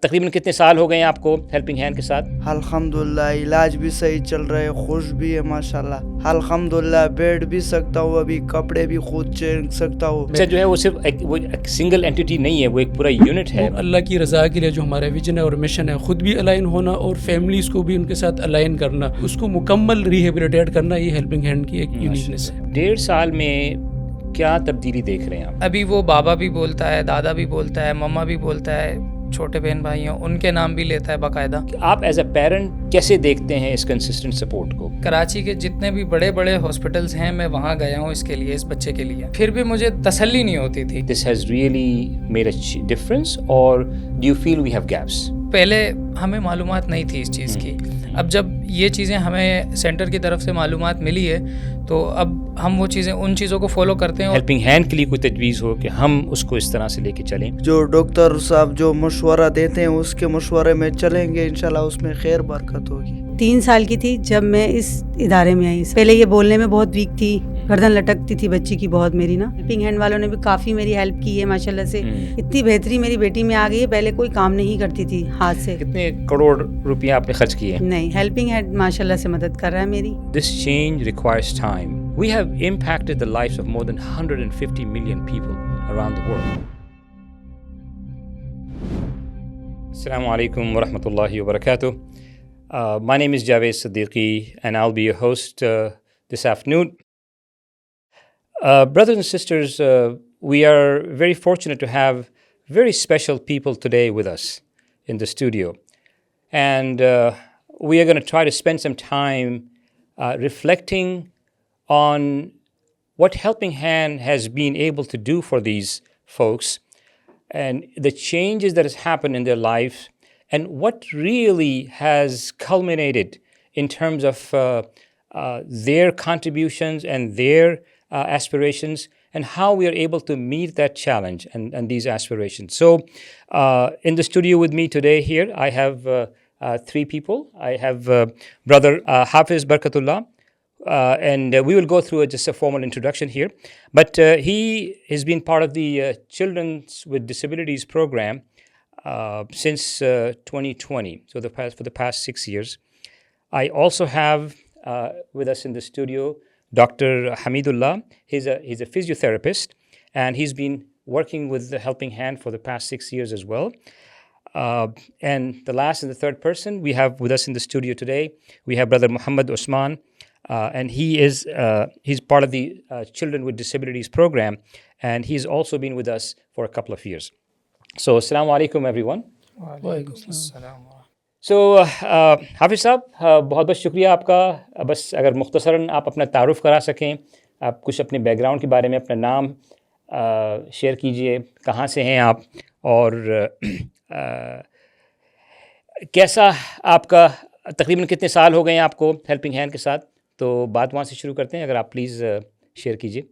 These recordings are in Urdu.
تقریباً کتنے سال ہو گئے ہیں آپ کو ہیلپنگ ہینڈ کے ساتھ؟ الحمدللہ علاج بھی صحیح چل رہا ہے, خوش بھی ہے ماشاءاللہ. الحمدللہ بیٹھ بھی سکتا ہوں, ابھی کپڑے بھی خود چینج سکتا ہوں. اچھا, جو ہے وہ صرف ایک سنگل اینٹی نہیں ہے, وہ ایک پورا یونٹ ہے. اللہ کی رضا کے لیے جو ہمارا ویژن ہے اور مشن ہے, خود بھی الائن ہونا اور فیملیز کو بھی ان کے ساتھ الائن کرنا, اس کو مکمل ریہیبلیٹیٹ کرنا, یہ ہیلپنگ ہینڈ کی ایک یونیکنیس ہے. 1.5 سال میں کیا تبدیلی دیکھ رہے ہیں آپ؟ ابھی وہ بابا بھی بولتا ہے, دادا بھی بولتا ہے, مما بھی بولتا ہے, چھوٹے بہن بھائی ہیں ان کے نام بھی لیتا ہے باقاعدہ. آپ ایز اے پیرنٹ کیسے دیکھتے ہیں اس کنسسٹنٹ سپورٹ کو؟ کراچی کے جتنے بھی بڑے بڑے ہاسپٹلز ہیں میں وہاں گیا ہوں اس کے لیے, اس بچے کے لیے, پھر بھی مجھے تسلی نہیں ہوتی تھی. This has really made a difference, or do you feel we have gaps? پہلے ہمیں معلومات نہیں تھی اس چیز کی, اب جب یہ چیزیں ہمیں سینٹر کی طرف سے معلومات ملی ہے تو اب ہم وہ چیزیں ان چیزوں کو فالو کرتے ہیں. ہیلپنگ ہینڈ کے لیے کوئی تجویز ہو کہ ہم اس کو اس طرح سے لے کے چلیں؟ جو ڈاکٹر صاحب جو مشورہ دیتے ہیں اس کے مشورے میں چلیں گے, انشاءاللہ اس میں خیر برکت ہوگی. 3 سال کی تھی جب میں اس ادارے میں آئی. پہلے یہ بولنے میں بہت ویک تھی, گردن لٹکتی تھی بچی کی بہت میری نا. ہیلپنگ ہینڈ والوں نے بھی کافی میری ہیلپ کی ہے ماشاءاللہ سے. اتنی بہتری میری بیٹی میں آ گئی ہے, پہلے کوئی کام نہیں کرتی تھی ہاتھ سے. کتنے کروڑ روپیہ آپ نے خرچ کیے؟ نہیں, ہیلپنگ ہینڈ ماشاءاللہ سے مدد کر رہا ہے میری. This change requires time. We have impacted the lives of more than 150 million people around the world. Assalamu alaikum wa rahmatullahi wa barakatuh. My name is Javed Siddiqui and I'll be your host this afternoon. Brothers and sisters, we are very fortunate to have very special people today with us in the studio. And we are going to try to spend some time reflecting on what Helping Hand has been able to do for these folks and the changes that has happened in their life and what really has culminated in terms of their contributions and their aspirations and how we are able to meet that challenge and these aspirations. So in the studio with me today here, I have 3 people. I have Brother Hafiz Barkatullah, and we will go through just a formal introduction here. But he has been part of the Children's with Disabilities program since 2020, so for the past 6 years. I also have with us in the studio Dr. Hamidullah. He's a physiotherapist, and he's been working with the Helping Hand for the past 6 years as well. And the last and the third person we have with us in the studio today, we have Brother Muhammad Usman, and he's part of the Children with Disabilities program, and he's also been with us for a couple of years. So, Assalamu alaikum everyone. وعلیکم السلام. سو حافظ صاحب, بہت بہت شکریہ آپ کا. بس اگر مختصراً آپ اپنا تعارف کرا سکیں, آپ کچھ اپنے بیک گراؤنڈ کے بارے میں اپنا نام شیئر کیجئے, کہاں سے ہیں آپ, اور کیسا آپ کا تقریباً کتنے سال ہو گئے ہیں آپ کو ہیلپنگ ہینڈ کے ساتھ. تو بات وہاں سے شروع کرتے ہیں, اگر آپ پلیز شیئر کیجئے.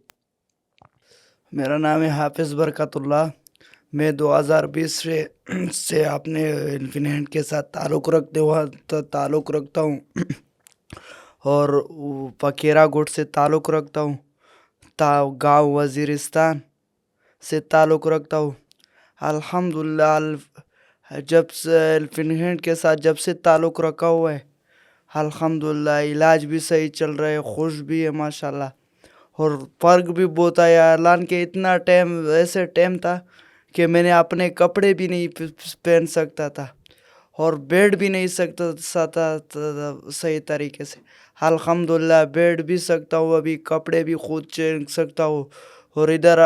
میرا نام ہے حافظ برکت اللہ. میں 2020 سے اپنے ہیلپنگ ہینڈ کے ساتھ تعلق رکھتا ہوں اور پکیرا گوٹ سے تعلق رکھتا ہوں, گاؤں وزیرستان سے تعلق رکھتا ہوں. الحمدللہ جب سے ہیلپنگ ہینڈ کے ساتھ جب سے تعلق رکھا ہوا ہے, الحمدللہ علاج بھی صحیح چل رہا ہے, خوش بھی ہے ماشاءاللہ, اور فرق بھی بہت آیا. اعلان کے اتنا ایسے ٹائم تھا کہ میں نے اپنے کپڑے بھی نہیں پہن سکتا تھا اور بیٹھ بھی نہیں سکتا تھا صحیح طریقے سے. الحمدللہ بیٹھ بھی سکتا ہوں, ابھی کپڑے بھی خود چینج سکتا ہوں. اور ادھر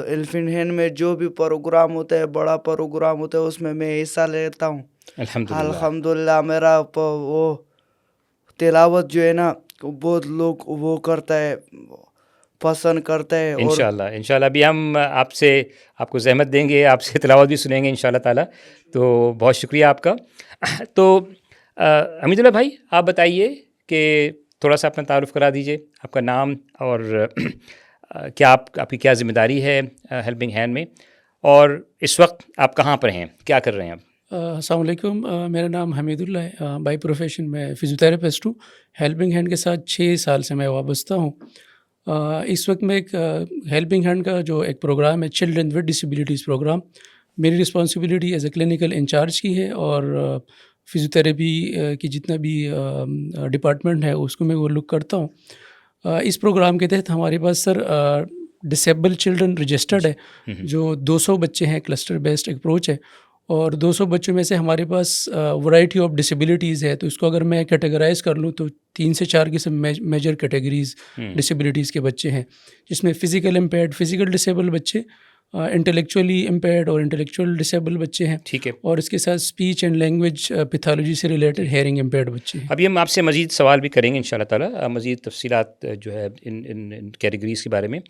ہیلپنگ ہینڈ میں جو بھی پروگرام ہوتا ہے, بڑا پروگرام ہوتا ہے, اس میں حصہ لیتا ہوں. الحمدللہ میرا وہ تلاوت جو ہے نا بہت لوگ وہ کرتا ہے, پسند کرتا ہے. انشاءاللہ ابھی ہم آپ کو زحمت دیں گے, آپ سے تلاوت بھی سنیں گے انشاءاللہ تعالیٰ. تو بہت شکریہ آپ کا. تو حمید اللہ بھائی, آپ بتائیے کہ تھوڑا سا اپنا تعارف کرا دیجئے, آپ کا نام اور کیا آپ کی کیا ذمہ داری ہے ہیلپنگ ہینڈ میں, اور اس وقت آپ کہاں پر ہیں, کیا کر رہے ہیں آپ؟ السلام علیکم. میرا نام حمید اللہ ہے. بائی پروفیشن میں فزیوتھراپسٹ ہوں. ہیلپنگ ہینڈ کے ساتھ 6 سال سے میں وابستہ ہوں. اس وقت میں ایک ہیلپنگ ہینڈ کا جو ایک پروگرام ہے چلڈرن ود ڈسیبلٹیز پروگرام, میری responsibility as a clinical incharge کی ہے, اور فزیوتھراپی کی جتنا بھی ڈپارٹمنٹ ہے اس کو میں وہ لک کرتا ہوں. اس پروگرام کے تحت ہمارے پاس سر ڈسیبل چلڈرن رجسٹرڈ ہے, جو 200 بچے ہیں, کلسٹر بیسڈ اپروچ ہے, اور 200 بچوں میں سے ہمارے پاس ورائٹی آف ڈسیبلٹیز ہے. تو اس کو اگر میں کیٹیگرائز کر لوں تو 3 سے 4 قسم میجر کیٹیگریز ڈسیبلٹیز کے بچے ہیں, جس میں فزیکل امپیئرڈ, فزیکل ڈسیبل بچے, انٹلیکچولی امپیئرڈ اور انٹلیکچوئل ڈسیبل بچے ہیں, ٹھیک ہے, اور اس کے ساتھ اسپیچ اینڈ لینگویج پیتھولوجی سے ریلیٹڈ ہیئرنگ امپیئرڈ بچے ہیں. ابھی ہم آپ سے مزید سوال بھی کریں گے انشاءاللہ تعالیٰ, مزید تفصیلات جو ہے ان کیٹیگریز کے بارے میں.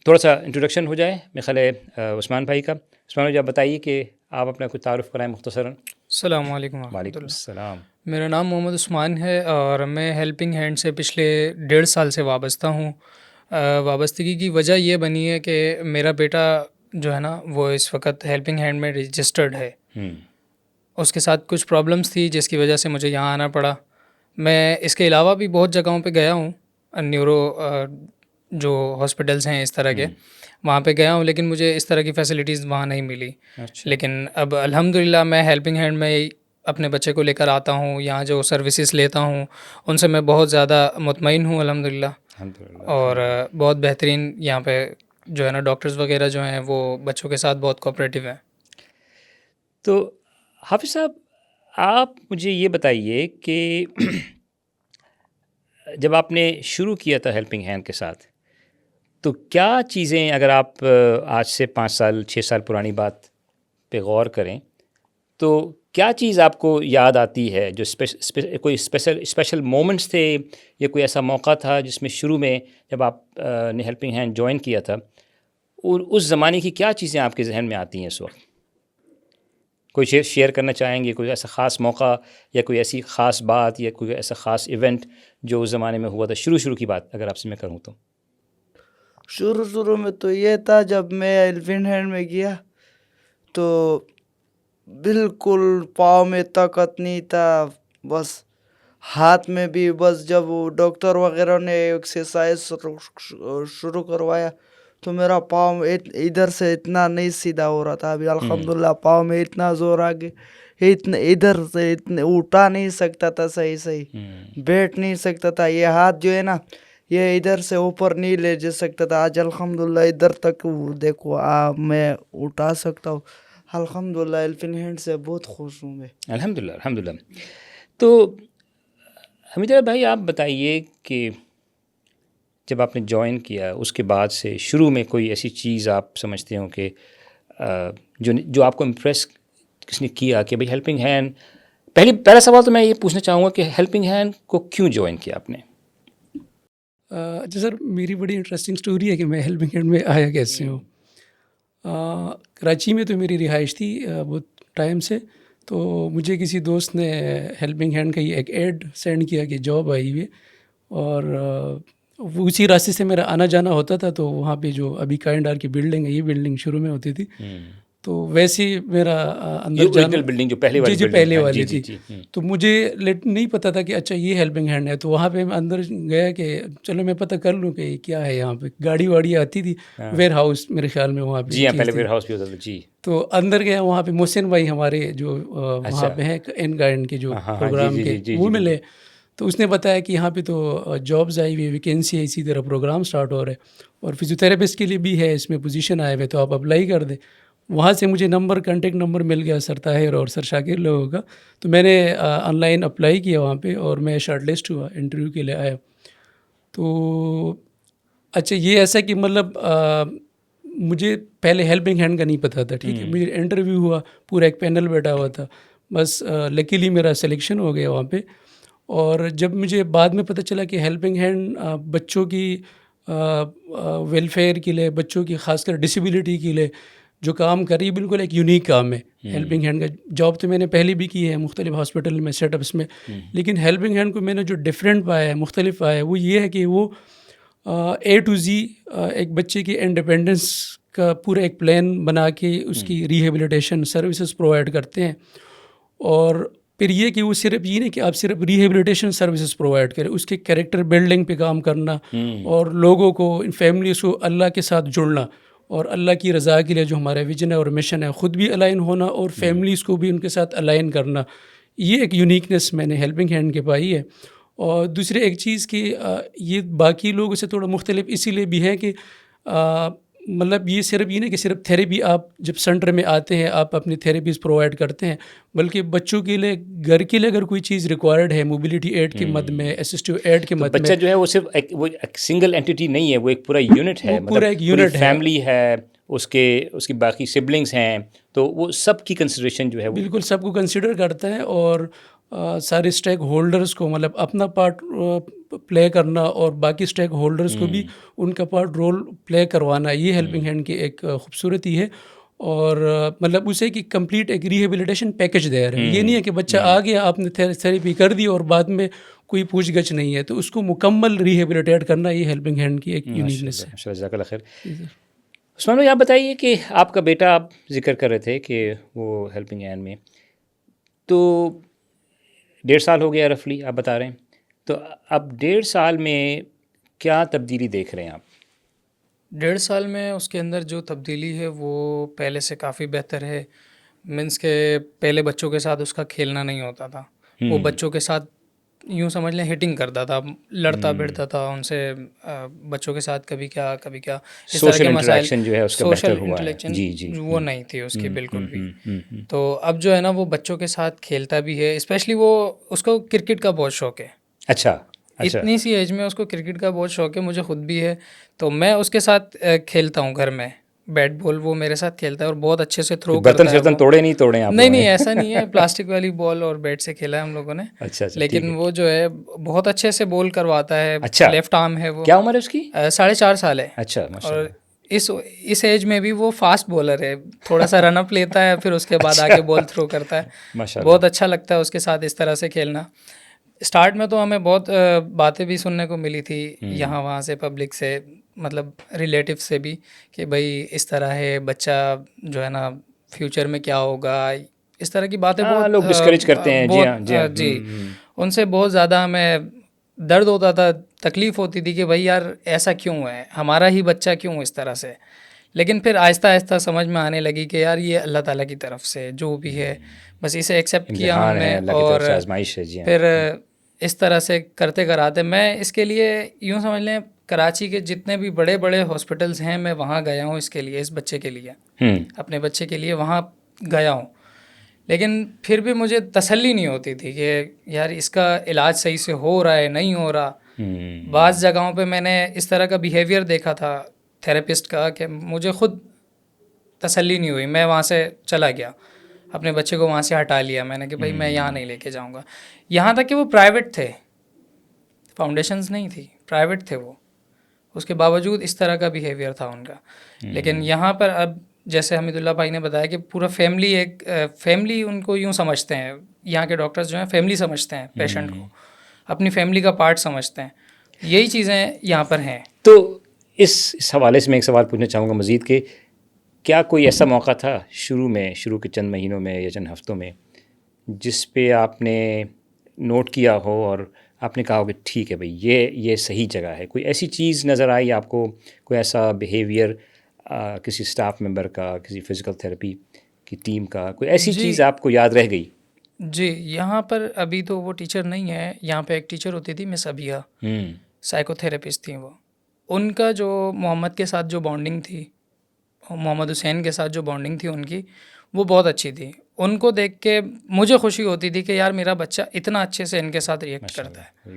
تھوڑا سا انٹروڈکشن ہو جائے میرے خیال ہے عثمان بھائی کا. عثمان بھائی, آپ بتائیے کہ آپ اپنا کوئی تعارف کرائیں مختصراً. السلام علیکم. وعلیکم السلام. میرا نام محمد عثمان ہے اور میں ہیلپنگ ہینڈ سے پچھلے 1.5 سال سے وابستہ ہوں. وابستگی کی وجہ یہ بنی ہے کہ میرا بیٹا جو ہے نا وہ اس وقت ہیلپنگ ہینڈ میں رجسٹرڈ ہے. اس کے ساتھ کچھ پرابلمس تھی جس کی وجہ سے مجھے یہاں آنا پڑا. میں اس کے علاوہ بھی بہت جگہوں پہ گیا ہوں, نیورو جو ہاسپٹلس ہیں اس طرح کے, وہاں پہ گیا ہوں, لیکن مجھے اس طرح کی فیسلٹیز وہاں نہیں ملی. لیکن اب الحمدللہ میں ہیلپنگ ہینڈ میں اپنے بچے کو لے کر آتا ہوں, یہاں جو سروسز لیتا ہوں ان سے میں بہت زیادہ مطمئن ہوں الحمدللہ. اور بہت بہترین یہاں پہ جو ہے نا ڈاکٹرز وغیرہ جو ہیں وہ بچوں کے ساتھ بہت کوآپریٹیو ہیں. تو حافظ صاحب, آپ مجھے یہ بتائیے کہ جب آپ نے شروع کیا تھا ہیلپنگ ہینڈ کے ساتھ, تو کیا چیزیں, اگر آپ آج سے 5 سال 6 سال پرانی بات پہ غور کریں, تو کیا چیز آپ کو یاد آتی ہے جو کوئی اسپیشل مومنٹس تھے, یا کوئی ایسا موقع تھا جس میں شروع میں جب آپ نے ہیلپنگ ہینڈ جوائن کیا تھا, اور اس زمانے کی کیا چیزیں آپ کے ذہن میں آتی ہیں اس وقت؟ کوئی شیئر کرنا چاہیں گے, کوئی ایسا خاص موقع یا کوئی ایسی خاص بات یا کوئی ایسا خاص ایونٹ جو اس زمانے میں ہوا تھا, شروع کی بات اگر آپ سے میں کروں تو؟ شروع میں تو یہ تھا, جب میں ہیلپنگ ہینڈ میں گیا تو بالکل پاؤں میں طاقت نہیں تھا, بس ہاتھ میں بھی, بس جب ڈاکٹر وغیرہ نے ایکسرسائز شروع کروایا تو میرا پاؤں ادھر سے اتنا نہیں سیدھا ہو رہا تھا. ابھی الحمدللہ پاؤں میں اتنا زور آ گیا, ادھر سے اٹھا نہیں سکتا تھا, صحیح بیٹھ نہیں سکتا تھا. یہ ہاتھ جو ہے نا یہ ادھر سے اوپر نہیں لے جا سکتا تھا. آج الحمدللہ ادھر تک دیکھو میں اٹھا سکتا ہوں. الحمدللہ ہیلپنگ ہینڈ سے بہت خوش ہوں میں. الحمدللہ. تو حمید بھائی, آپ بتائیے کہ جب آپ نے جوائن کیا اس کے بعد سے شروع میں کوئی ایسی چیز آپ سمجھتے ہوں کہ جو آپ کو امپریس کس نے کیا کہ بھائی ہیلپنگ ہینڈ, پہلا سوال تو میں یہ پوچھنا چاہوں گا کہ ہیلپنگ ہینڈ کو کیوں جوائن کیا آپ نے؟ اچھا سر, میری بڑی انٹرسٹنگ سٹوری ہے کہ میں ہیلپنگ ہینڈ میں آیا کیسے ہوں. کراچی میں تو میری رہائش تھی بہت ٹائم سے, تو مجھے کسی دوست نے ہیلپنگ ہینڈ کا ایک ایڈ سینڈ کیا کہ جاب آئی ہوئی ہے, اور اسی راستے سے میرا آنا جانا ہوتا تھا. تو وہاں پہ جو ابھی کائنڈ آر کی بلڈنگ ہے, یہ بلڈنگ شروع میں ہوتی تھی, تو ویسے میرا اندر جانا بلڈنگ جو پہلے والی پہلے والی تھی, تو مجھے نہیں پتہ تھا کہ اچھا یہ ہیلپنگ ہینڈ ہے. تو وہاں پہ میں اندر گیا کہ چلو میں پتہ کر لوں کہ کیا ہے یہاں پہ. گاڑی واڑی آتی تھی, ویئر ہاؤس میرے خیال میں وہاں پہ. جی ہاں, پہلے ویئر ہاؤس بھی ہوتا تھا. جی, تو اندر گیا, وہاں پہ محسن بھائی ہمارے جو وہاں پہ ہیں ان گائڈ کے جو پروگرام کے, وہ ملے. تو اس نے بتایا کہ یہاں پہ تو جابز آئی ہوئی, ویکینسی ہے, اسی طرح پروگرام سٹارٹ ہو رہا ہے, اور فزیوتھراپسٹ کے لیے بھی ہے اس میں پوزیشن آئے ہوئے, تو آپ اپلائی کر دیں. وہاں سے مجھے کانٹیکٹ نمبر مل گیا سر طاہر اور سر شاکر لوگوں کا. تو میں نے آن لائن اپلائی کیا وہاں پہ, اور میں شارٹ لسٹ ہوا, انٹرویو کے لیے آیا. تو اچھا یہ ایسا کہ مطلب مجھے پہلے ہیلپنگ ہینڈ کا نہیں پتہ تھا, ٹھیک ہے. مجھے انٹرویو ہوا, پورا ایک پینل بیٹھا ہوا تھا, بس لکیلی میرا سلیکشن ہو گیا وہاں پہ. اور جب مجھے بعد میں پتہ چلا کہ ہیلپنگ ہینڈ بچوں کی ویلفیئر کے لیے, بچوں کی خاص کر ڈسیبلٹی کے لیے جو کام کر رہی ہے, بالکل ایک یونیک کام ہے ہیلپنگ ہینڈ کا. جاب تو میں نے پہلے بھی کی ہے مختلف ہاسپٹل میں, سیٹ اپس میں, لیکن ہیلپنگ ہینڈ کو میں نے جو ڈفرینٹ پایا ہے, مختلف پایا ہے, وہ یہ ہے کہ وہ A to Z ایک بچے کی انڈیپینڈنس کا پورا ایک پلان بنا کے اس کی ریہیبلیٹیشن سروسز پرووائڈ کرتے ہیں. اور پھر یہ کہ وہ صرف یہ نہیں کہ آپ صرف ریہیبلیٹیشن سروسز پرووائڈ کریں, اس کے کیریکٹر بلڈنگ پہ کام کرنا, اور لوگوں کو, فیملیز کو اللہ کے ساتھ جڑنا, اور اللہ کی رضا کے لیے جو ہمارا ویژن ہے اور مشن ہے خود بھی الائن ہونا اور فیملیز کو بھی ان کے ساتھ الائن کرنا, یہ ایک یونیکنیس میں نے ہیلپنگ ہینڈ کے پائی ہے. اور دوسری ایک چیز کہ یہ باقی لوگوں سے تھوڑا مختلف اسی لیے بھی ہے کہ مطلب یہ صرف یہ نہیں کہ صرف تھیراپی آپ جب سینٹر میں آتے ہیں آپ اپنی تھیراپیز پرووائڈ کرتے ہیں, بلکہ بچوں کے لیے گھر کے لیے اگر کوئی چیز ریکوائرڈ ہے موبلٹی ایڈ کے مد میں, اسسٹیو ایڈ کے مد میں, بچہ جو ہے وہ صرف وہ ایک سنگل اینٹی نہیں ہے, وہ ایک پورا یونٹ ہے, پورا ایک یونٹ ہے, فیملی ہے, اس کی باقی سبلنگس ہیں, تو وہ سب کی کنسیڈریشن جو ہے بالکل سب کو کنسیڈر کرتا ہے اور سارے اسٹیک ہولڈرز کو مطلب اپنا پارٹ پلے کرنا اور باقی اسٹیک ہولڈرز کو بھی ان کا پارٹ رول پلے کروانا, یہ ہیلپنگ ہینڈ کی ایک خوبصورتی ہے. اور مطلب اسے کہ کمپلیٹ ایک ریہیبلیٹیشن پیکج دے رہے ہیں. یہ نہیں ہے کہ بچہ آ گیا آپ نے تھیراپی کر دی اور بعد میں کوئی پوچھ گچھ نہیں ہے, تو اس کو مکمل ریہیبلیٹیٹ کرنا یہ ہیلپنگ ہینڈ کی ایک یونیکنیس ہے. جزاک اللہ خیر. عثمان بھائی آپ بتائیے کہ آپ کا بیٹا, آپ ذکر کر رہے تھے کہ وہ ہیلپنگ ہینڈ میں تو 1.5 سال ہو گیا رفلی آپ بتا رہے ہیں, تو اب 1.5 سال میں کیا تبدیلی دیکھ رہے ہیں آپ؟ 1.5 سال میں اس کے اندر جو تبدیلی ہے وہ پہلے سے کافی بہتر ہے. مینس کہ پہلے بچوں کے ساتھ اس کا کھیلنا نہیں ہوتا تھا, وہ بچوں کے ساتھ یوں سمجھ لیں ہٹنگ کرتا تھا, لڑتا بھڑتا تھا ان سے, بچوں کے ساتھ کبھی کیا اس طرح کے مسائل, جو ہے اس کا سوشل بہتر ہوا ہے. انٹلیکشن وہ نہیں تھی اس کی بالکل بھی. تو اب جو ہے نا وہ بچوں کے ساتھ کھیلتا بھی ہے, اسپیشلی وہ اس کو کرکٹ کا بہت شوق ہے. اچھا, اتنی سی ایج میں اس کو کرکٹ کا بہت شوق ہے, مجھے خود بھی ہے, تو میں اس کے ساتھ کھیلتا ہوں گھر میں, بیٹ بال وہ میرے ساتھ کھیلتا ہے اور بہت اچھے سے تھرو کرتا ہے. برتن توڑے آپ؟ نہیں ایسا نہیں ہے, پلاسٹک والی بال اور بیٹ سے کھیلا ہے ہم لوگوں نے. لیکن وہ جو ہے بہت اچھے سے بول کرواتا ہے. لیفٹ آرم ہے وہ. کیا عمر ہے اس کی؟ 4.5 سال ہے. اچھا, اور اس ایج میں بھی وہ فاسٹ بولر ہے, تھوڑا سا رن اپ لیتا ہے پھر اس کے بعد آگے بال تھرو کرتا ہے. بہت اچھا لگتا ہے اس کے ساتھ اس طرح سے کھیلنا. اسٹارٹ میں تو ہمیں بہت باتیں بھی سننے کو ملی تھی یہاں وہاں سے, پبلک سے, مطلب ریلیٹیو سے بھی, کہ بھائی اس طرح ہے, بچہ جو ہے نا فیوچر میں کیا ہوگا, اس طرح کی باتیں بہت لوگ ڈسکریج کرتے ہیں. جی ان سے بہت زیادہ ہمیں درد ہوتا تھا, تکلیف ہوتی تھی کہ بھائی یار ایسا کیوں ہے, ہمارا ہی بچہ کیوں اس طرح سے. لیکن پھر آہستہ آہستہ سمجھ میں آنے لگی کہ یار یہ اللہ تعالیٰ کی طرف سے جو بھی ہے بس اسے ایکسیپٹ کیا ہم نے, اور پھر اس طرح سے کرتے کراتے میں اس کے لیے یوں سمجھ لیں کراچی کے جتنے بھی بڑے بڑے ہاسپٹلس ہیں میں وہاں گیا ہوں اس کے لیے, اس بچے کے لیے, اپنے بچے کے لیے وہاں گیا ہوں. لیکن پھر بھی مجھے تسلی نہیں ہوتی تھی کہ یار اس کا علاج صحیح سے ہو رہا ہے نہیں ہو رہا. بعض جگہوں پہ میں نے اس طرح کا بیہیویئر دیکھا تھا تھیراپسٹ کا کہ مجھے خود تسلی نہیں ہوئی, میں وہاں سے چلا گیا, اپنے بچے کو وہاں سے ہٹا لیا میں نے کہ بھائی میں یہاں نہیں لے کے جاؤں گا. یہاں تک کہ وہ پرائیویٹ تھے, فاؤنڈیشنز نہیں تھی, پرائیویٹ تھے وہ, اس کے باوجود اس طرح کا بیہیویئر تھا ان کا. لیکن یہاں پر اب جیسے حمید اللہ بھائی نے بتایا کہ پورا فیملی ان کو یوں سمجھتے ہیں, یہاں کے ڈاکٹرز جو ہیں فیملی سمجھتے ہیں, پیشنٹ کو اپنی فیملی کا پارٹ سمجھتے ہیں. یہی چیزیں یہاں پر ہیں. تو اس حوالے سے میں ایک سوال پوچھنا چاہوں گا مزید کہ کیا کوئی ایسا موقع تھا شروع کے چند مہینوں میں یا چند ہفتوں میں جس پہ آپ نے نوٹ کیا ہو اور آپ نے کہا ہو کہ ٹھیک ہے بھائی یہ صحیح جگہ ہے, کوئی ایسی چیز نظر آئی آپ کو, کوئی ایسا بیہیویئر کسی اسٹاف ممبر کا, کسی فزیکل تھیراپی کی ٹیم کا, کوئی ایسی چیز آپ کو یاد رہ گئی؟ جی یہاں پر ابھی تو وہ ٹیچر نہیں ہے, یہاں پہ ایک ٹیچر ہوتی تھی مس ابیہ, سائیکو تھیراپسٹ تھیں وہ. ان کا جو محمد کے ساتھ جو بانڈنگ تھی, محمد حسین کے ساتھ جو بانڈنگ تھی ان کی, وہ بہت اچھی تھی. ان کو دیکھ کے مجھے خوشی ہوتی تھی کہ یار میرا بچہ اتنا اچھے سے ان کے ساتھ ریئیکٹ کرتا ہے.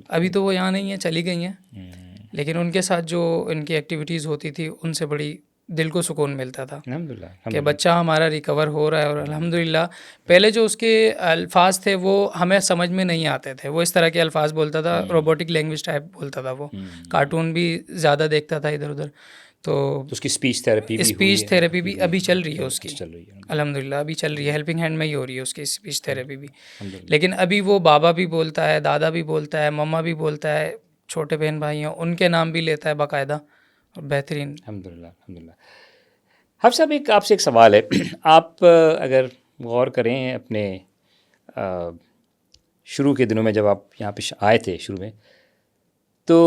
ابھی تو وہ یہاں نہیں ہیں, چلی گئی ہیں, لیکن ان کے ساتھ جو ان کی ایکٹیویٹیز ہوتی تھی ان سے بڑی دل کو سکون ملتا تھا کہ بچہ ہمارا ریکور ہو رہا ہے. اور الحمدللہ پہلے جو اس کے الفاظ تھے وہ ہمیں سمجھ میں نہیں آتے تھے, وہ اس طرح کے الفاظ بولتا تھا, روبوٹک لینگویج ٹائپ بولتا تھا, وہ کارٹون بھی زیادہ دیکھتا تھا ادھر ادھر. تو اس کی اسپیچ تھیراپی بھی ابھی چل رہی ہے اس کی, الحمدللہ ابھی چل رہی ہے, ہیلپنگ ہینڈ میں ہی ہو رہی ہے اس کی اسپیچ تھیراپی بھی. لیکن ابھی وہ بابا بھی بولتا ہے, دادا بھی بولتا ہے, مما بھی بولتا ہے, چھوٹے بہن بھائی ہیں ان کے نام بھی لیتا ہے باقاعدہ, اور بہترین. الحمدللہ. حافظ صاحب آپ سے ایک سوال ہے, آپ اگر غور کریں اپنے شروع کے دنوں میں جب آپ یہاں پہ آئے تھے شروع میں, تو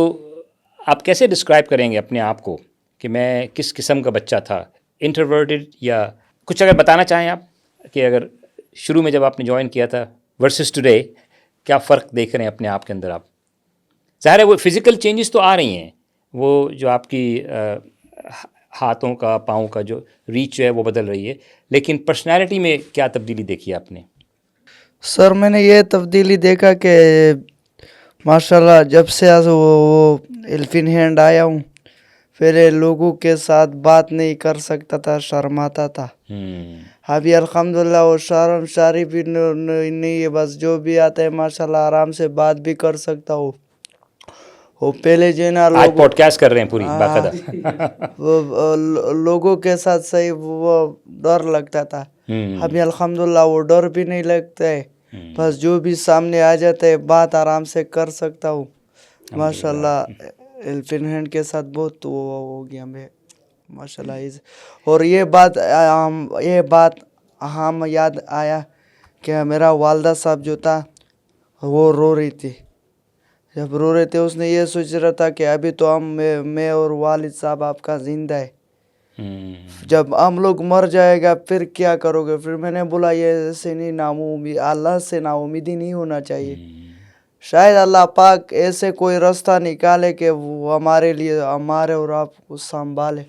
آپ کیسے ڈسکرائب کریں گے اپنے آپ کو کہ میں کس قسم کا بچہ تھا, انٹروورٹڈ یا کچھ اگر بتانا چاہیں آپ کہ اگر شروع میں جب آپ نے جوائن کیا تھا ورسز ٹوڈے کیا فرق دیکھ رہے ہیں اپنے آپ کے اندر آپ؟ ظاہر ہے وہ فزیکل چینجز تو آ رہی ہیں, وہ جو آپ کی ہاتھوں کا پاؤں کا جو ریچ ہے وہ بدل رہی ہے, لیکن پرسنالٹی میں کیا تبدیلی دیکھی آپ نے؟ سر میں نے یہ تبدیلی دیکھا کہ ماشاءاللہ جب سے وہ ہیلپنگ ہینڈ آیا ہوں, پہلے لوگوں کے ساتھ بات نہیں کر سکتا تھا, شرماتا تھا. ابھی الحمدللہ وہ شرم شاری بھی نہیں ہے, بس جو بھی آتا ہے ماشاءاللہ آرام سے بات بھی کر سکتا ہوں. وہ پہلے جو ہے نا آج پوڈ کاسٹ کر رہے ہیں پوری باقاعدہ, لوگوں کے ساتھ صحیح وہ ڈر لگتا تھا. ابھی الحمدللہ وہ ڈر بھی نہیں لگتا ہے, بس جو بھی سامنے آ جاتا ہے بات آرام سے کر سکتا ہوں. ماشاءاللہ ہیلپنگ ہینڈ کے ساتھ بہت وہ ہو گیا میں ماشاءاللہ. اور یہ بات ہم یاد آیا کہ میرا والدہ صاحب جو تھا وہ رو رہی تھی. جب رو رہے تھے اس نے یہ سوچ رہا تھا کہ ابھی تو میں اور والد صاحب آپ کا زندہ ہے, جب ہم لوگ مر جائے گا پھر کیا کرو گے؟ پھر میں نے بولا یہ ایسے نہیں, اللہ سے نا امیدی نہیں ہونا چاہیے. شاید اللہ پاک ایسے کوئی راستہ نکالے کہ وہ ہمارے لیے ہمارے اور آپ کو سنبھالے.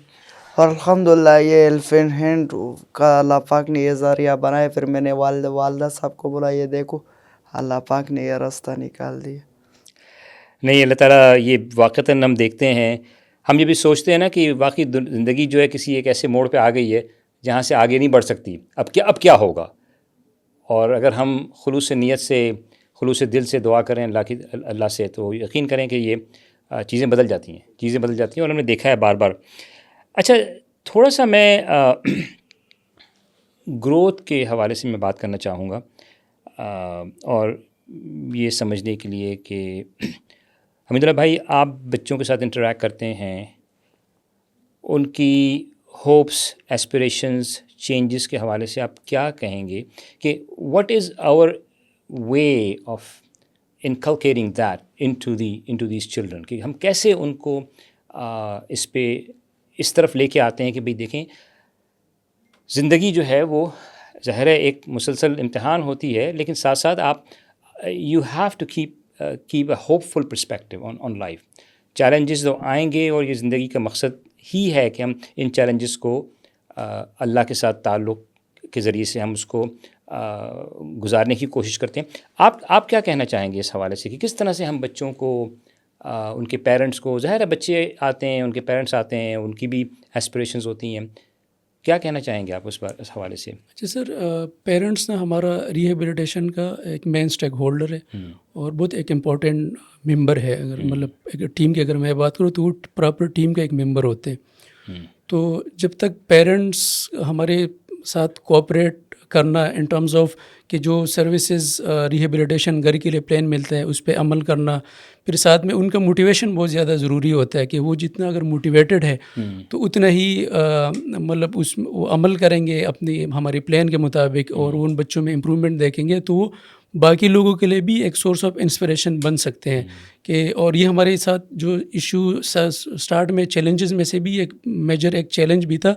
اور الحمدللہ یہ ہیلپنگ ہینڈ کا اللہ پاک نے یہ ذریعہ بنایا. پھر میں نے والدہ صاحب کو بولا یہ دیکھو اللہ پاک نے یہ راستہ نکال دیا. نہیں, اللہ تعالیٰ یہ واقعتاً ہم دیکھتے ہیں, ہم یہ بھی سوچتے ہیں نا کہ واقعی زندگی جو ہے کسی ایک ایسے موڑ پہ آ گئی ہے جہاں سے آگے نہیں بڑھ سکتی, اب کیا ہوگا. اور اگر ہم خلوص نیت سے خلوص دل سے دعا کریں اللہ سے, تو یقین کریں کہ یہ چیزیں بدل جاتی ہیں اور ہم نے دیکھا ہے بار بار. اچھا, تھوڑا سا میں گروتھ کے حوالے سے میں بات کرنا چاہوں گا, اور یہ سمجھنے کے لیے کہ حمید اللہ بھائی آپ بچوں کے ساتھ انٹریکٹ کرتے ہیں, ان کی ہوپس, ایسپریشنز, چینجز کے حوالے سے آپ کیا کہیں گے کہ what is our way of inculcating that into these children, کہ ہم کیسے ان کو اس طرف لے کے آتے ہیں کہ بھئی دیکھیں زندگی جو ہے وہ ظاہر ہے ایک مسلسل امتحان ہوتی ہے, لیکن ساتھ ساتھ آپ you have to keep a hopeful perspective on life. Challenges تو آئیں گے اور یہ زندگی کا مقصد ہی ہے کہ ہم ان چیلنجز کو اللہ کے ساتھ تعلق کے ذریعے سے ہم اس کو گزارنے کی کوشش کرتے ہیں. آپ کیا کہنا چاہیں گے اس حوالے سے کہ کس طرح سے ہم بچوں کو, ان کے پیرنٹس کو, ظاہر ہے بچے آتے ہیں, ان کے پیرنٹس آتے ہیں, ان کی بھی ایسپریشنز ہوتی ہیں, کیا کہنا چاہیں گے آپ اس حوالے سے؟ اچھا سر, پیرنٹس نا ہمارا ریہیبلیٹیشن کا ایک مین اسٹیک ہولڈر ہے اور بہت ایک امپورٹنٹ ممبر ہے. اگر مطلب ایک ٹیم کی اگر میں بات کروں تو وہ پراپر ٹیم کا ایک ممبر ہوتے ہیں. تو جب تک پیرنٹس ہمارے ساتھ کوآپریٹ کرنا ان ٹرمز آف کہ جو سروسز ریہیبلیٹیشن گھر کے لیے پلان ملتا ہے اس پہ عمل کرنا, پھر ساتھ میں ان کا موٹیویشن بہت زیادہ ضروری ہوتا ہے کہ وہ جتنا اگر موٹیویٹڈ ہے تو اتنا ہی مطلب وہ عمل کریں گے اپنی ہماری پلان کے مطابق, اور ان بچوں میں امپرومنٹ دیکھیں گے تو وہ باقی لوگوں کے لیے بھی ایک سورس آف انسپریشن بن سکتے ہیں. کہ اور یہ ہمارے ساتھ جو ایشو اسٹارٹ میں چیلنجز میں سے بھی ایک میجر ایک چیلنج بھی تھا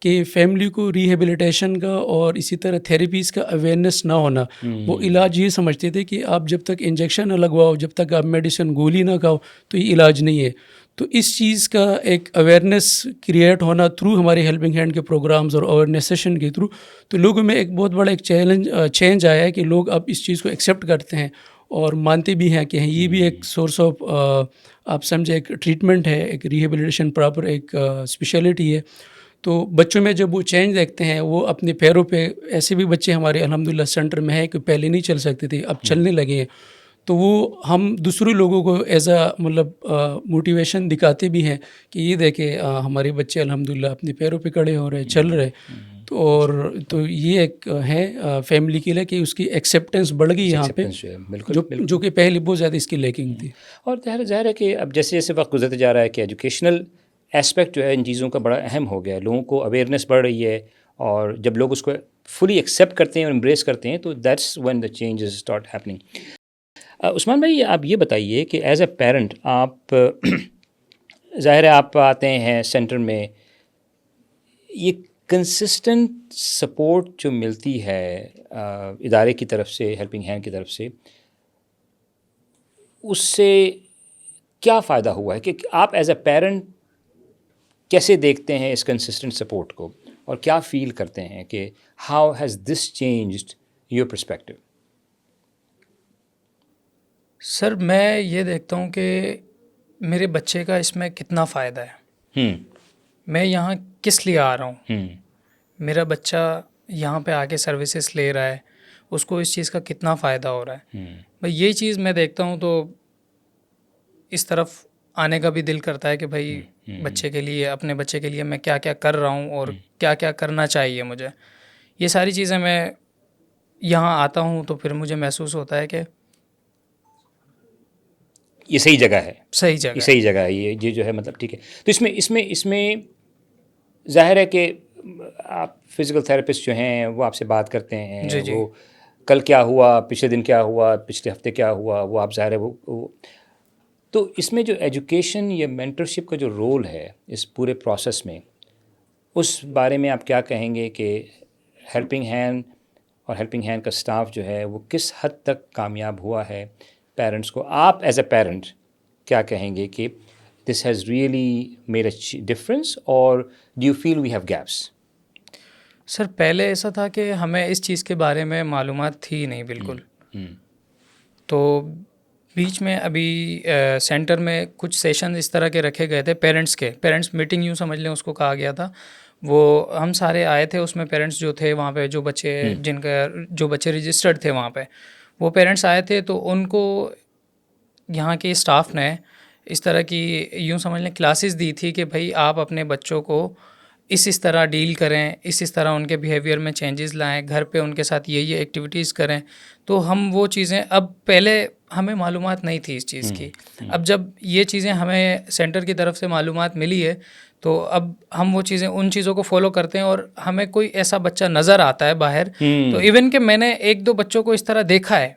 کہ فیملی کو ریہیبلیٹیشن کا اور اسی طرح تھیراپیز کا اویئرنیس نہ ہونا. وہ علاج یہ سمجھتے تھے کہ آپ جب تک انجیکشن نہ لگواؤ, جب تک آپ میڈیسن گولی نہ کھاؤ تو یہ علاج نہیں ہے. تو اس چیز کا ایک اویئرنیس کریٹ ہونا تھرو ہمارے ہیلپنگ ہینڈ کے پروگرامز اور اویئرنیس سیشن کے تھرو, تو لوگوں میں ایک بہت بڑا ایک چینج آیا ہے کہ لوگ اب اس چیز کو ایکسیپٹ کرتے ہیں اور مانتے بھی ہیں کہ یہ بھی ایک سورس آف آپ سمجھے ایک ٹریٹمنٹ ہے, ایک ریہیبلیٹیشن پراپر ایک اسپیشلٹی ہے. تو بچوں میں جب وہ چینج دیکھتے ہیں, وہ اپنے پیروں پہ, ایسے بھی بچے ہمارے الحمدللہ سینٹر میں ہیں کہ پہلے نہیں چل سکتے تھے اب چلنے لگے ہیں, تو وہ ہم دوسرے لوگوں کو ایز اے مطلب موٹیویشن دکھاتے بھی ہیں کہ یہ دیکھیں ہمارے بچے الحمدللہ اپنے پیروں پہ کھڑے ہو رہے, چل رہے. تو یہ ایک ہے فیملی کے لیے کہ اس کی ایکسیپٹنس بڑھ گئی یہاں پہ, جو کہ پہلے بہت زیادہ اس کی لیکنگ تھی. اور ظاہر ہے کہ اب جیسے جیسے وقت گزرتے جا رہا ہے کہ ایجوکیشنل ایسپیکٹ جو ہے ان چیزوں کا بڑا اہم ہو گیا ہے, لوگوں کو اویئرنیس بڑھ رہی ہے, اور جب لوگ اس کو فلی ایکسیپٹ کرتے ہیں اور امبریس کرتے ہیں تو that's when the changes start happening. Usman بھائی آپ یہ بتائیے کہ ایز اے پیرنٹ آپ ظاہر ہے آپ آتے ہیں سینٹر میں, یہ کنسسٹنٹ سپورٹ جو ملتی ہے ادارے کی طرف سے, ہیلپنگ ہینڈ کی طرف سے, اس سے کیا فائدہ ہوا ہے کہ آپ ایز اے پیرنٹ کیسے دیکھتے ہیں اس کنسسٹنٹ سپورٹ کو, اور کیا فیل کرتے ہیں کہ how has this changed your perspective? Sir میں یہ دیکھتا ہوں کہ میرے بچے کا اس میں کتنا فائدہ ہے, میں یہاں کس لیے آ رہا ہوں, میرا بچہ یہاں پہ آ کے سروسز لے رہا ہے, اس کو اس چیز کا کتنا فائدہ ہو رہا ہے. بھائی یہ چیز میں دیکھتا ہوں تو اس طرف آنے کا بھی دل کرتا ہے کہ بھائی بچے کے لیے, اپنے بچے کے لیے میں کیا کیا کر رہا ہوں اور کیا کیا کرنا چاہیے مجھے. یہ ساری چیزیں میں یہاں آتا ہوں تو پھر مجھے محسوس ہوتا ہے کہ یہ صحیح جگہ ہے, صحیح جگہ, یہ صحیح جگہ ہے, یہ جو ہے مطلب ٹھیک ہے. تو اس میں ظاہر ہے کہ آپ فزیکل تھراپسٹ جو ہیں وہ آپ سے بات کرتے ہیں, جی جی, وہ کل کیا ہوا, پچھلے دن کیا ہوا, پچھلے ہفتے کیا ہوا, وہ آپ ظاہر ہے وہ تو اس میں جو ایجوکیشن یا مینٹرشپ کا جو رول ہے اس پورے پروسیس میں, اس بارے میں آپ کیا کہیں گے کہ ہیلپنگ ہینڈ اور ہیلپنگ ہینڈ کا اسٹاف جو ہے وہ کس حد تک کامیاب ہوا ہے پیرنٹس کو؟ آپ ایز اے پیرنٹ کیا کہیں گے کہ this has really made a difference, اور do you feel we have gaps? Sir پہلے ایسا تھا کہ ہمیں اس چیز کے بارے میں معلومات تھی نہیں بالکل. تو بیچ میں ابھی سینٹر میں کچھ سیشن اس طرح کے رکھے گئے تھے پیرنٹس میٹنگ یوں سمجھ لیں اس کو کہا گیا تھا. وہ ہم سارے آئے تھے, اس میں پیرنٹس جو تھے وہاں پہ, جو بچے رجسٹرڈ تھے وہاں پہ, وہ پیرنٹس آئے تھے. تو ان کو یہاں کے اسٹاف نے اس طرح کی یوں سمجھ لیں کلاسز دی تھی کہ بھائی آپ اپنے بچوں کو اس طرح ڈیل کریں, اس طرح ان کے بیہیویئر میں چینجز لائیں, گھر پہ ان کے ساتھ یہ ایکٹیویٹیز کریں. تو ہم وہ چیزیں, اب پہلے ہمیں معلومات نہیں تھی اس چیز کی, اب جب یہ چیزیں ہمیں سینٹر کی طرف سے معلومات ملی ہے تو اب ہم وہ چیزیں, ان چیزوں کو فالو کرتے ہیں. اور ہمیں کوئی ایسا بچہ نظر آتا ہے باہر, تو ایون کہ میں نے 1-2 بچوں کو اس طرح دیکھا ہے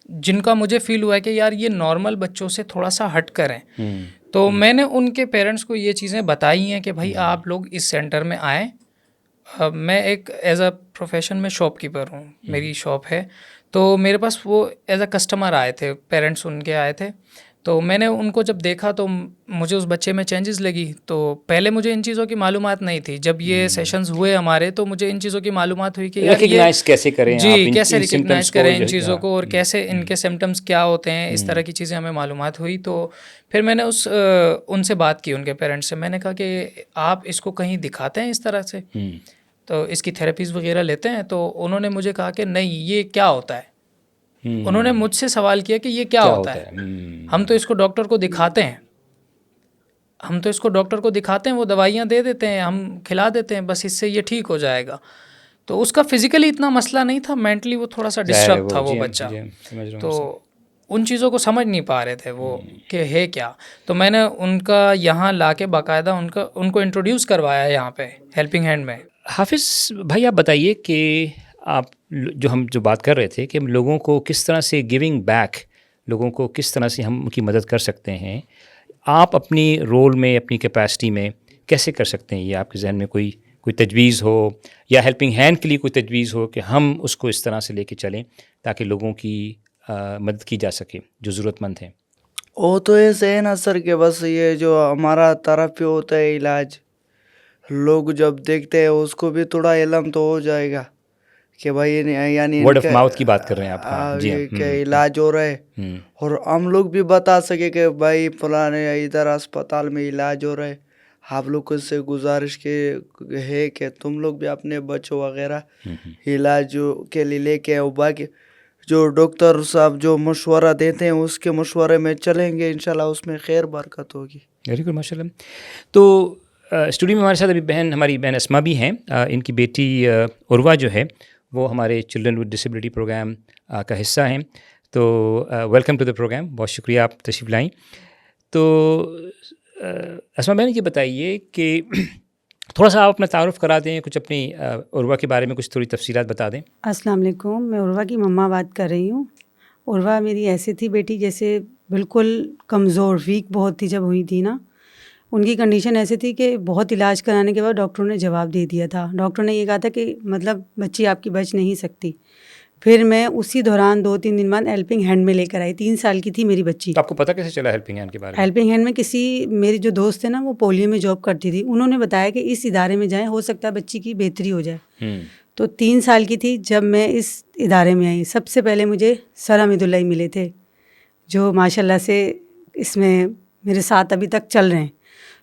جن کا مجھے فیل ہوا ہے کہ یار یہ نارمل بچوں سے تھوڑا سا ہٹ کر ہیں. تو میں نے ان کے پیرنٹس کو یہ چیزیں بتائی ہیں کہ بھائی آپ لوگ اس سینٹر میں آئیں. میں ایک ایز اے پروفیشن میں شاپ کیپر ہوں, میری شاپ ہے. تو میرے پاس وہ ایز اے کسٹمر آئے تھے, پیرنٹس ان کے آئے تھے. تو میں نے ان کو جب دیکھا تو مجھے اس بچے میں چینجز لگی. تو پہلے مجھے ان چیزوں کی معلومات نہیں تھی. جب یہ سیشنز ہوئے ہمارے تو مجھے ان چیزوں کی معلومات ہوئی کہ ریکگنائز کیسے کریں, جی کیسے ریکگنائز کریں ان چیزوں کو, اور کیسے ان کے سمٹمز کیا ہوتے ہیں, اس طرح کی چیزیں ہمیں معلومات ہوئی. تو پھر میں نے ان سے بات کی, ان کے پیرنٹس سے. میں نے کہا کہ آپ اس کو کہیں دکھاتے ہیں اس طرح سے, تو اس کی تھیراپیز وغیرہ لیتے ہیں؟ تو انہوں نے مجھے کہا کہ نہیں, یہ کیا ہوتا ہے. انہوں نے مجھ سے سوال کیا کہ یہ کیا ہوتا ہے. ہم تو اس کو ڈاکٹر کو دکھاتے ہیں, وہ دوائیاں دے دیتے ہیں, ہم کھلا دیتے ہیں, بس اس سے یہ ٹھیک ہو جائے گا. تو اس کا فزیکلی اتنا مسئلہ نہیں تھا, مینٹلی وہ تھوڑا سا ڈسٹرب تھا وہ بچہ. تو ان چیزوں کو سمجھ نہیں پا رہے تھے وہ کہ ہے کیا. تو میں نے ان کا یہاں لا کے باقاعدہ ان کو انٹروڈیوس کروایا یہاں پہ ہیلپنگ ہینڈ میں. حافظ بھائی آپ بتائیے کہ آپ ہم جو بات کر رہے تھے کہ ہم لوگوں کو کس طرح سے گیونگ بیک, لوگوں کو کس طرح سے ہم ان کی مدد کر سکتے ہیں, آپ اپنی رول میں, اپنی کیپیسٹی میں کیسے کر سکتے ہیں؟ یہ آپ کے ذہن میں کوئی تجویز ہو, یا ہیلپنگ ہینڈ کے لیے کوئی تجویز ہو کہ ہم اس کو اس طرح سے لے کے چلیں تاکہ لوگوں کی مدد کی جا سکے جو ضرورت مند ہیں؟ وہ تو ایسے ہے نا سر کہ بس یہ جو ہمارا طرف پہ ہوتا ہے علاج, لوگ جب دیکھتے ہیں اس کو بھی تھوڑا علم تو ہو جائے گا کہ بھائی یعنی ورڈ آف ماؤتھ کی بات کر رہے ہیں آپ؟ جی کہ علاج ہو رہا ہے, اور ہم لوگ بھی بتا سکے کہ بھائی فلانے ادھر اسپتال میں علاج ہو رہا ہے. آپ لوگ سے گزارش ہے کہ تم لوگ بھی اپنے بچوں وغیرہ علاج کے لیے لے کے آؤ. باقی جو ڈاکٹر صاحب جو مشورہ دیتے ہیں اس کے مشورے میں چلیں گے, انشاءاللہ اس میں خیر برکت ہوگی. ویری گڈ, ماشاء اللہ. تو اسٹوڈیو میں ہمارے ساتھ ابھی ہماری بہن اسما بھی ہیں. ان کی بیٹی عروہ جو ہے وہ ہمارے چلڈرن ود ڈسیبلٹی پروگرام کا حصہ ہیں. تو ویلکم ٹو دا پروگرام, بہت شکریہ آپ تشریف لائیں. تو اسما بہن یہ بتائیے کہ تھوڑا سا آپ اپنا تعارف کرا دیں, کچھ اپنی عروہ کے بارے میں کچھ تھوڑی تفصیلات بتا دیں. السلام علیکم, میں عروہ کی مما بات کر رہی ہوں. عروہ میری ایسی تھی بیٹی جیسے بالکل کمزور, ویک بہت تھی جب ہوئی تھی نا. ان کی کنڈیشن ایسی تھی کہ بہت علاج کرانے کے بعد ڈاکٹروں نے جواب دے دیا تھا. ڈاکٹر نے یہ کہا تھا کہ مطلب بچی آپ کی بچ نہیں سکتی. پھر میں اسی دوران 2-3 دن بعد ہیلپنگ ہینڈ میں لے کر آئی. 3 سال کی تھی میری بچی. آپ کو پتہ کیسے چلا ہیلپنگ ہینڈ کے بارے میں؟ ہیلپنگ ہینڈ میں کسی میری جو دوست ہے نا وہ پولیو میں جاب کرتی تھی, انہوں نے بتایا کہ اس ادارے میں جائیں, ہو سکتا ہے بچی کی بہتری ہو جائے. تو 3 سال کی تھی جب میں اس ادارے میں آئی. سب سے پہلے مجھے سر حمید اللہ ملے تھے, جو ماشاء اللہ سے اس میں میرے ساتھ ابھی تک چل رہے ہیں.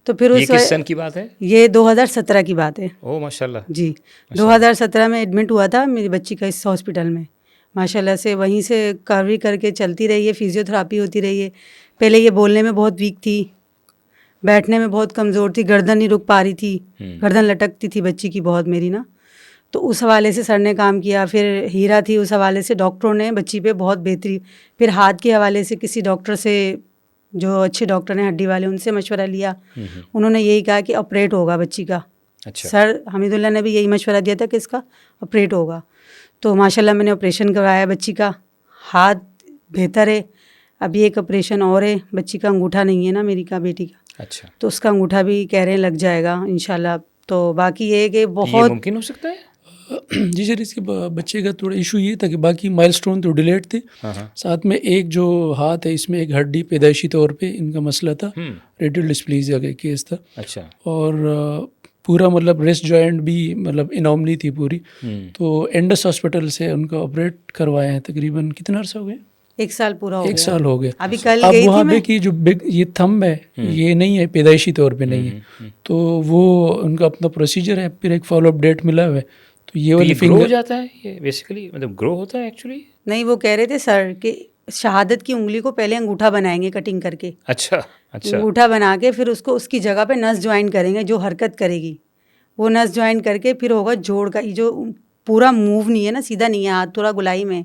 تو پھر یہ کس سن کی بات ہے؟ یہ 2017 کی بات ہے. اوہ ماشاءاللہ. جی 2017 میں ایڈمٹ ہوا تھا میری بچی کا اس ہاسپٹل میں. ماشاء اللہ سے وہیں سے کاروی کر کے چلتی رہی ہے, فزیو تھراپی ہوتی رہی ہے. پہلے یہ بولنے میں بہت ویک تھی, بیٹھنے میں بہت کمزور تھی, گردن نہیں رک پا رہی تھی, گردن لٹکتی تھی بچی کی بہت میری نا. تو اس حوالے سے سر نے کام کیا. پھر ہیرا تھی, اس حوالے سے ڈاکٹروں نے بچی پہ بہت بہتری. پھر ہاتھ کے حوالے سے کسی ڈاکٹر سے, جو اچھے ڈاکٹر ہیں ہڈی والے, ان سے مشورہ لیا. انہوں نے یہی کہا کہ آپریٹ ہوگا بچی کا. سر حمید اللہ نے بھی یہی مشورہ دیا تھا کہ اس کا آپریٹ ہوگا. تو ماشاء اللہ میں نے آپریشن کروایا بچی کا. ہاتھ بہتر ہے. ابھی ایک آپریشن اور ہے, بچی کا انگوٹھا نہیں ہے نا میری کا, بیٹی کا. اچھا. تو اس کا انگوٹھا بھی کہہ رہے ہیں لگ جائے گا انشاءاللہ. تو باقی یہ ہے کہ بہت ممکن ہو سکتا ہے. جی سر, اس کے بچے کا تھوڑا ایشو یہ تھا کہ باقی مائل سٹون تو ڈیلیٹ تھے, ساتھ میں ایک جو ہاتھ ہے اس میں ایک ہڈی پیدائشی طور پہ ان کا مسئلہ تھا, ریٹل ڈسپلیزیا کا کیس تھا. اچھا. اور پورا مطلب ریسٹ جوائنٹ بھی مطلب انوملی تھی پوری. تو اینڈس ہاسپٹل سے ان کا آپریٹ کروایا ہے. تقریباً کتنا عرصہ ہو گیا؟ 1 سال پورا ہو گیا. 1 سال ہو گیا. ابھی کل اب گئی تھی وہاں میں. پہ کی جو یہ تھمب ہے یہ نہیں ہے, پیدائشی طور پہ نہیں ہے, تو وہ ان کا اپنا پروسیجر ہے. پھر ایک فالو اپ ڈیٹ ملا ہوا ہے. تو یہ والی گرو ہو جاتا ہے یہ بیسیکلی, مطلب گرو ہوتا ہے ایکچولی. نہیں, وہ کہہ رہے تھے سر کہ شہادت کی انگلی کو پہلے انگوٹھا بنائیں گے کٹنگ کر کے. اچھا. انگوٹھا بنا کے پھر اس کو اس کی جگہ پہ نس جوائن کریں گے, جو حرکت کرے گی وہ نس جوائن کر کے پھر ہوگا جوڑ کا. یہ جو پورا موو نہیں ہے نا, سیدھا نہیں ہے ہاتھ, تھوڑا گلائی میں,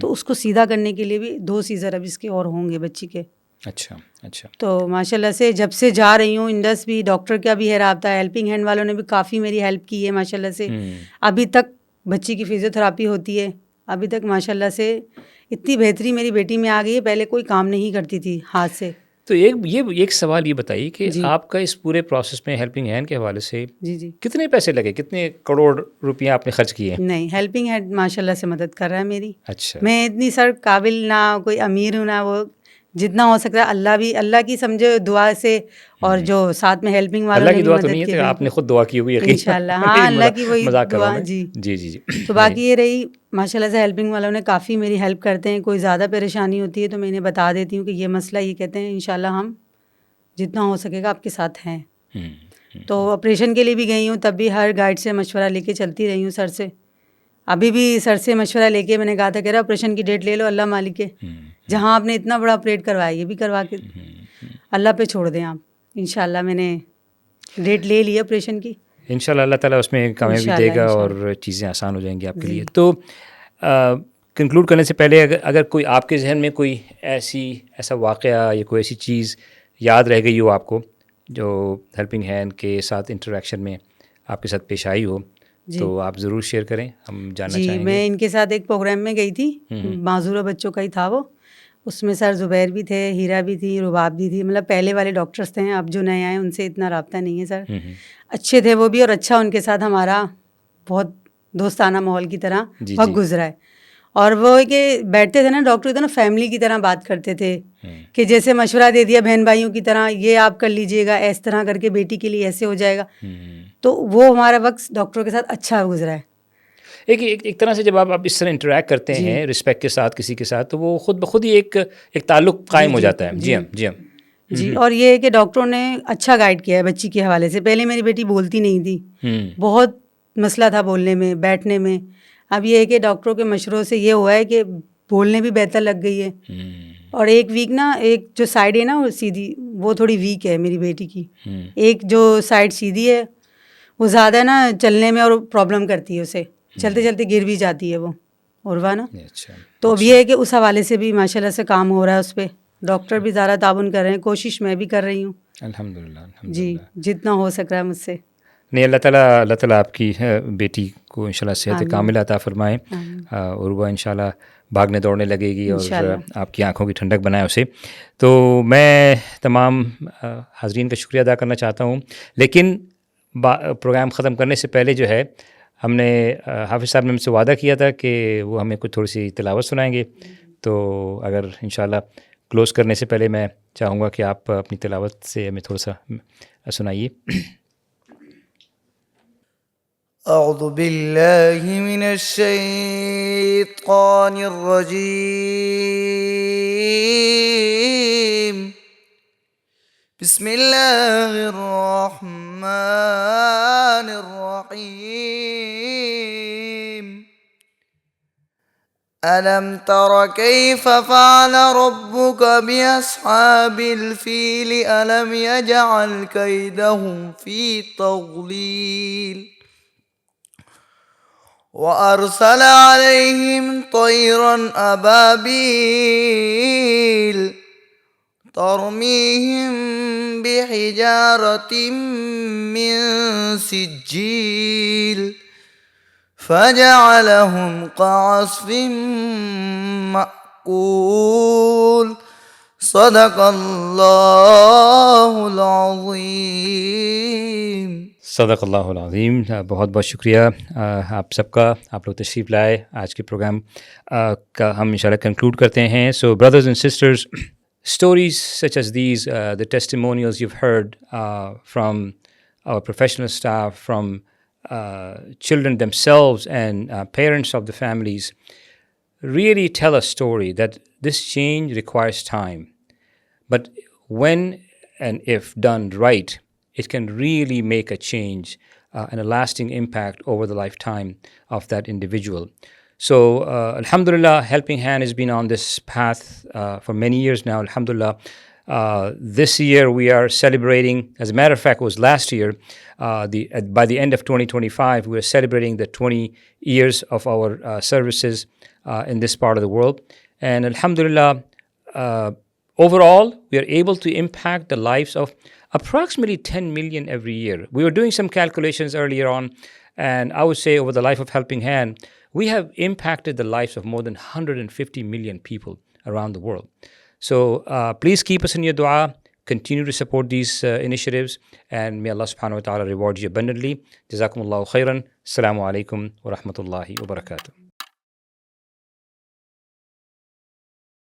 تو اس کو سیدھا کرنے کے لیے بھی 2 سیزر اب اس کے اور ہوں گے بچی کے. اچھا. تو ماشاء اللہ سے جب سے جا رہی ہوں, انڈس بھی ڈاکٹر کا بھی ہے رابطہ, ہیلپنگ ہینڈ والوں نے بھی کافی میری ہیلپ کی ہے ماشاء اللہ سے. ابھی تک بچی کی فزیو تھراپی ہوتی ہے. ابھی تک ماشاء اللہ سے اتنی بہتری میری بیٹی میں آ گئی ہے, پہلے کوئی کام نہیں کرتی تھی ہاتھ سے. تو ایک سوال یہ بتائیے کہ آپ کا اس پورے پروسیس میں ہیلپنگ ہینڈ کے حوالے سے جی کتنے پیسے لگے, کتنے کروڑ روپیہ آپ نے خرچ کیے؟ نہیں, ہیلپنگ ہینڈ ماشاء اللہ سے مدد کر رہا ہے میری. اچھا. میں اتنی سر قابل نہ کوئی امیر ہوں نہ وہ, جتنا ہو سکتا ہے اللہ کی سمجھے دعا سے, اور جو ساتھ میں ہیلپنگ والوں نے بھی مدد کی. اللہ کی دعا تو نہیں ہے, آپ نے خود دعا کی ہوئی ہے انشاءاللہ. ہاں, اللہ کی وہی دعا. جی. تو باقی یہ رہی ماشاء اللہ سے ہیلپنگ والوں نے کافی میری ہیلپ کرتے ہیں. کوئی زیادہ پریشانی ہوتی ہے تو میں انہیں بتا دیتی ہوں کہ یہ مسئلہ, یہ کہتے ہیں انشاءاللہ ہم جتنا ہو سکے گا آپ کے ساتھ ہیں. تو آپریشن کے لیے بھی گئی ہوں, تب بھی ہر گائیڈ سے مشورہ لے کے چلتی رہی ہوں سر سے. ابھی بھی سر سے مشورہ لے کے میں نے کہا تھا, کہہ رہا آپریشن کی ڈیٹ لے لو, اللہ مالک ہے, جہاں آپ نے اتنا بڑا آپریٹ کروایا یہ بھی کروا کے اللہ پہ چھوڑ دیں آپ. انشاءاللہ میں نے ڈیٹ لے لی آپریشن کی. انشاءاللہ اللہ تعالیٰ اس میں کامیابی دے گا اور چیزیں آسان ہو جائیں گی آپ کے لیے. تو کنکلوڈ کرنے سے پہلے اگر کوئی آپ کے ذہن میں کوئی ایسا واقعہ یا کوئی ایسی چیز یاد رہ گئی ہو آپ کو جو ہیلپنگ ہینڈ کے ساتھ انٹریکشن میں آپ کے ساتھ پیش آئی ہو, تو آپ ضرور شیئر کریں, ہم جاننا چاہیں گے. جی, میں ان کے ساتھ ایک پروگرام میں گئی تھی, معذورہ بچوں کا ہی تھا وہ. اس میں سر زبیر بھی تھے, ہیرا بھی تھی, رباب بھی تھی, مطلب پہلے والے ڈاکٹرس تھے. اب جو نئے آئے ان سے اتنا رابطہ نہیں ہے سر. اچھے تھے وہ بھی, اور اچھا ان کے ساتھ ہمارا بہت دوستانہ ماحول کی طرح وقت گزرا ہے. اور وہ کہ بیٹھتے تھے نا ڈاکٹر ادھر نا فیملی کی طرح بات کرتے تھے, کہ جیسے مشورہ دے دیا بہن بھائیوں کی طرح, یہ آپ کر لیجئے گا, اس طرح کر کے بیٹی کے لیے ایسے ہو جائے گا. تو وہ ہمارا وقت ڈاکٹروں کے ساتھ اچھا گزرا ہے. ایک طرح سے جب آپ اس طرح انٹریکٹ کرتے ہیں رسپیکٹ کے ساتھ کسی کے ساتھ, تو وہ خود بخود ہی ایک تعلق قائم ہو جاتا ہے. جی. اور یہ ہے کہ ڈاکٹروں نے اچھا گائیڈ کیا ہے بچی کے حوالے سے. پہلے میری بیٹی بولتی نہیں تھی, بہت مسئلہ تھا بولنے میں, بیٹھنے میں. اب یہ ہے کہ ڈاکٹروں کے مشوروں سے یہ ہوا ہے کہ بولنے بھی بہتر لگ گئی ہے. اور ایک ویک نا, ایک جو سائڈ ہے نا وہ سیدھی, وہ تھوڑی ویک ہے میری بیٹی کی. ایک جو سائڈ سیدھی ہے وہ زیادہ نا چلنے میں اور پرابلم کرتی ہے اسے, چلتے چلتے گر بھی جاتی ہے وہ عروا نا. تو اب یہ ہے کہ اس حوالے سے بھی ماشاء اللہ سے کام ہو رہا ہے اس پہ. ڈاکٹر بھی زیادہ تعاون کر رہے ہیں, کوشش میں بھی کر رہی ہوں الحمدللہ. جی, جتنا ہو سک رہا ہے مجھ سے. نہیں اللہ تعالیٰ آپ کی بیٹی کو انشاءاللہ صحت کاملہ عطا فرمائیں. اور وہ انشاءاللہ بھاگنے دوڑنے لگے گی اور آپ کی آنکھوں کی ٹھنڈک بنائے اسے. تو میں تمام حاضرین کا شکریہ ادا کرنا چاہتا ہوں. لیکن پروگرام ختم کرنے سے پہلے جو ہے ہم نے حافظ صاحب نے ہم سے وعدہ کیا تھا کہ وہ ہمیں کچھ تھوڑی سی تلاوت سنائیں گے. تو اگر انشاءاللہ کلوز کرنے سے پہلے میں چاہوں گا کہ آپ اپنی تلاوت سے ہمیں تھوڑا سا سنائیے. اعوذ باللہ من الشیطان الرجیم بسم اللہ الرحمن الرحیم ألم تر كيف فعل ربك بأصحاب الفيل ألم يجعل كيدهم في تضليل وأرسل عليهم طيرا أبابيل ترميهم بحجارة من سجيل فجعلهم كعصف مأكول صدق اللہ العظیم. صدق اللہ العظیم. بہت بہت شکریہ آپ سب کا. آپ لوگ تشریف لائے. آج کے پروگرام کا ہم انشاءاللہ کنکلوڈ کرتے ہیں. سو brothers and sisters, stories such as these, the testimonials you've heard from our professional staff, from children themselves and parents of the families really tell a story that this change requires time. But when and if done right, it can really make a change and a lasting impact over the lifetime of that individual. So, alhamdulillah, Helping Hand has been on this path for many years now, alhamdulillah. This year we are celebrating, as a matter of fact it was last year, by the end of 2025 we are celebrating the 20 years of our services in this part of the world. And alhamdulillah, overall we are able to impact the lives of approximately 10 million every year. We were doing some calculations earlier on, and I would say over the life of Helping Hand we have impacted the lives of more than 150 million people around the world. So please keep us in your dua. Continue to support these initiatives, and may Allah subhanahu wa ta'ala reward you abundantly. Jazakumullahu khairan. Assalamu alaikum wa rahmatullahi wa barakatuh.